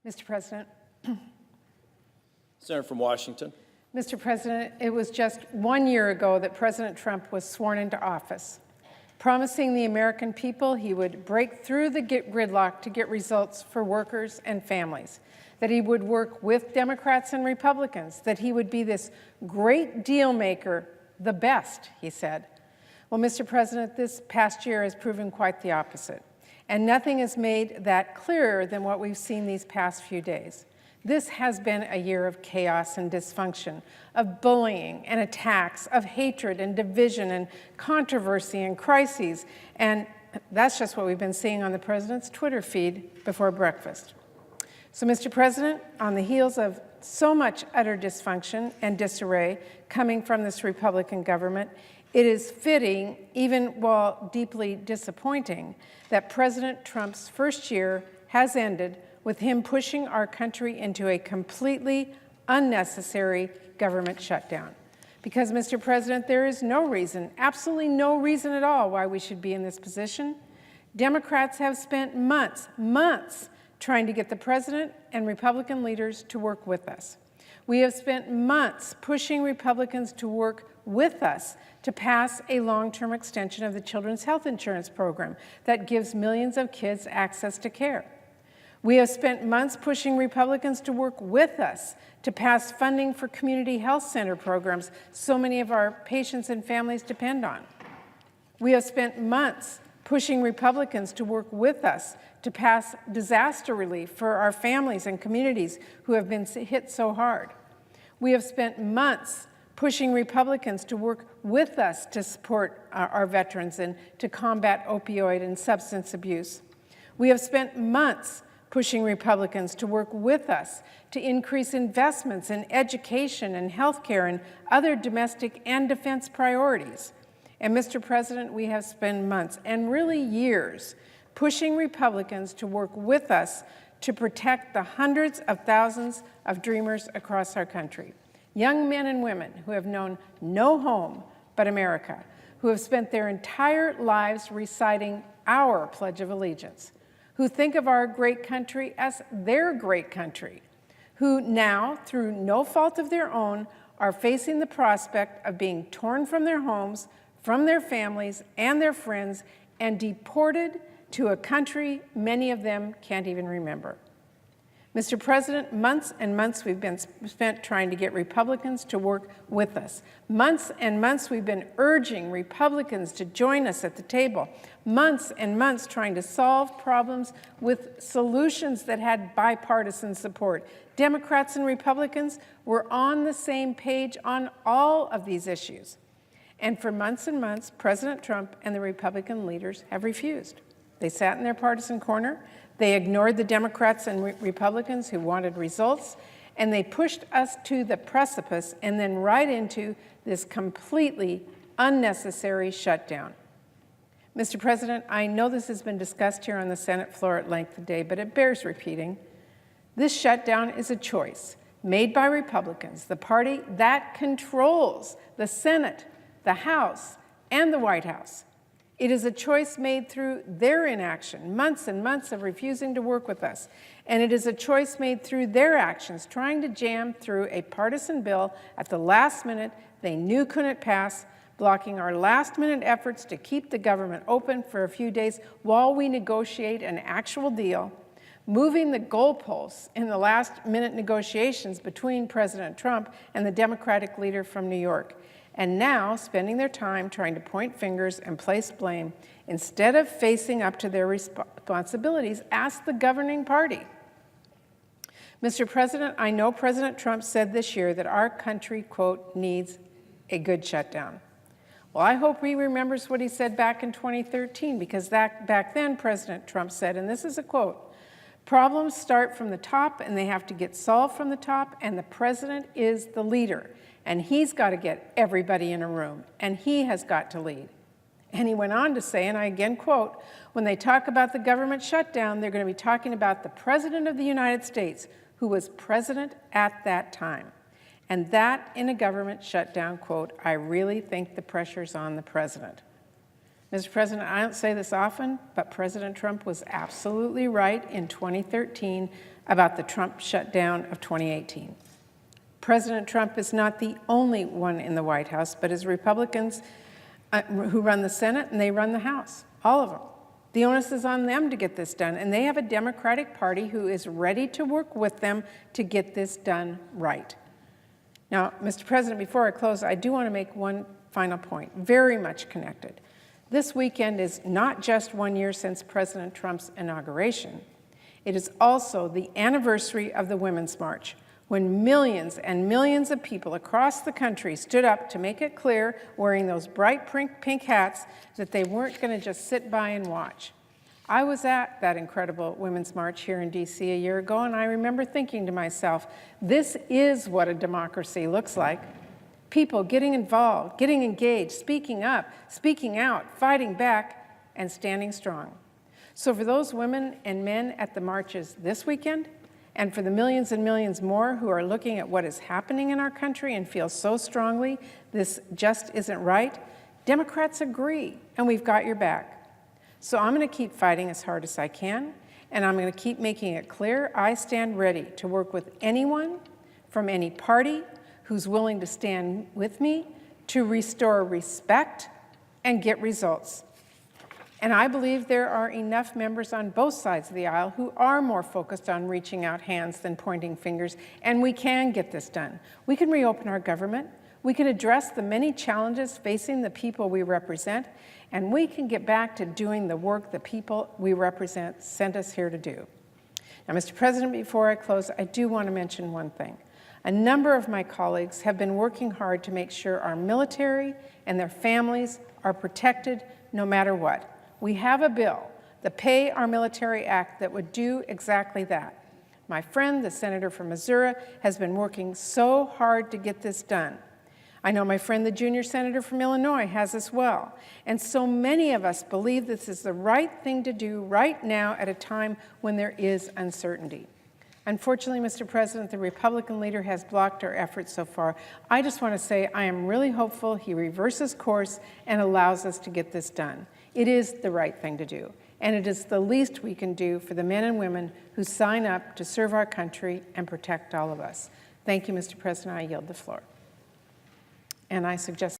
Mr. President. Senator from Washington. Mr. President, it was just 1 year ago that President Trump was sworn into office, promising the American people he would break through the gridlock to get results for workers and families, that he would work with Democrats and Republicans, that he would be this great deal maker, the best, he said. Well, Mr. President, this past year has proven quite the opposite, and nothing has made that clearer than what we've seen these past few days. This has been a year of chaos and dysfunction, of bullying and attacks, of hatred and division and controversy and crises, and that's just what we've been seeing on the President's Twitter feed before breakfast. So, Mr. President, on the heels of so much utter dysfunction and disarray coming from this Republican government, it is fitting, even while deeply disappointing, that President Trump's first year has ended with him pushing our country into a completely unnecessary government shutdown. Because, Mr. President, there is no reason, absolutely no reason at all why we should be in this position. Democrats have spent months trying to get the President and Republican leaders to work with us. We have spent months pushing Republicans to work with us to pass a long-term extension of the Children's Health Insurance Program that gives millions of kids access to care. We have spent months pushing Republicans to work with us to pass funding for community health center programs so many of our patients and families depend on. We have spent months pushing Republicans to work with us to pass disaster relief for our families and communities who have been hit so hard. We have spent months pushing Republicans to work with us to support our veterans and to combat opioid and substance abuse. We have spent months pushing Republicans to work with us to increase investments in education and healthcare and other domestic and defense priorities. And, Mr. President, we have spent months and really years pushing Republicans to work with us to protect the hundreds of thousands of dreamers across our country. Young men and women who have known no home but America, who have spent their entire lives reciting our Pledge of Allegiance, who think of our great country as their great country, who now, through no fault of their own, are facing the prospect of being torn from their homes, from their families and their friends, and deported to a country many of them can't even remember. Mr. President, months and months we've been spent trying to get Republicans to work with us. Months and months we've been urging Republicans to join us at the table. Months and months trying to solve problems with solutions that had bipartisan support. Democrats and Republicans were on the same page on all of these issues. And for months and months, President Trump and the Republican leaders have refused. They sat in their partisan corner. They ignored the Democrats and Republicans who wanted results, and they pushed us to the precipice and then right into this completely unnecessary shutdown. Mr. President, I know this has been discussed here on the Senate floor at length today, but it bears repeating. This shutdown is a choice made by Republicans, the party that controls the Senate, the House, and the White House. It is a choice made through their inaction, months and months of refusing to work with us. And it is a choice made through their actions, trying to jam through a partisan bill at the last minute they knew couldn't pass, blocking our last-minute efforts to keep the government open for a few days while we negotiate an actual deal, moving the goalposts in the last-minute negotiations between President Trump and the Democratic leader from New York, and now spending their time trying to point fingers and place blame instead of facing up to their responsibilities as the governing party. Mr. President, I know President Trump said this year that our country, quote, needs a good shutdown. Well, I hope he remembers what he said back in 2013, because back then President Trump said, and this is a quote, "Problems start from the top and they have to get solved from the top, and the president is the leader. And he's got to get everybody in a room, and he has got to lead." And he went on to say, and I again quote, "When they talk about the government shutdown, they're going to be talking about the President of the United States, who was president at that time. And that in a government shutdown," quote, "I really think the pressure's on the president." Mr. President, I don't say this often, but President Trump was absolutely right in 2013 about the Trump shutdown of 2018. President Trump is not the only one in the White House, but his Republicans who run the Senate and they run the House, all of them. The onus is on them to get this done, and they have a Democratic Party who is ready to work with them to get this done right. Now, Mr. President, before I close, I do want to make one final point, very much connected. This weekend is not just 1 year since President Trump's inauguration. It is also the anniversary of the Women's March, when millions and millions of people across the country stood up to make it clear, wearing those bright pink hats, that they weren't going to just sit by and watch. I was at that incredible Women's March here in D.C. a year ago, and I remember thinking to myself, this is what a democracy looks like. People getting involved, getting engaged, speaking up, speaking out, fighting back, and standing strong. So for those women and men at the marches this weekend, and for the millions and millions more who are looking at what is happening in our country and feel so strongly this just isn't right, Democrats agree, and we've got your back. So I'm going to keep fighting as hard as I can, and I'm going to keep making it clear I stand ready to work with anyone from any party who's willing to stand with me to restore respect and get results. And I believe there are enough members on both sides of the aisle who are more focused on reaching out hands than pointing fingers, and we can get this done. We can reopen our government, we can address the many challenges facing the people we represent, and we can get back to doing the work the people we represent sent us here to do. Now, Mr. President, before I close, I do want to mention one thing. A number of my colleagues have been working hard to make sure our military and their families are protected no matter what. We have a bill, the Pay Our Military Act, that would do exactly that. My friend, the senator from Missouri, has been working so hard to get this done. I know my friend, the junior senator from Illinois, has as well. And so many of us believe this is the right thing to do right now at a time when there is uncertainty. Unfortunately, Mr. President, the Republican leader has blocked our efforts so far. I just want to say I am really hopeful he reverses course and allows us to get this done. It is the right thing to do, and it is the least we can do for the men and women who sign up to serve our country and protect all of us. Thank you, Mr. President. I yield the floor. And I suggest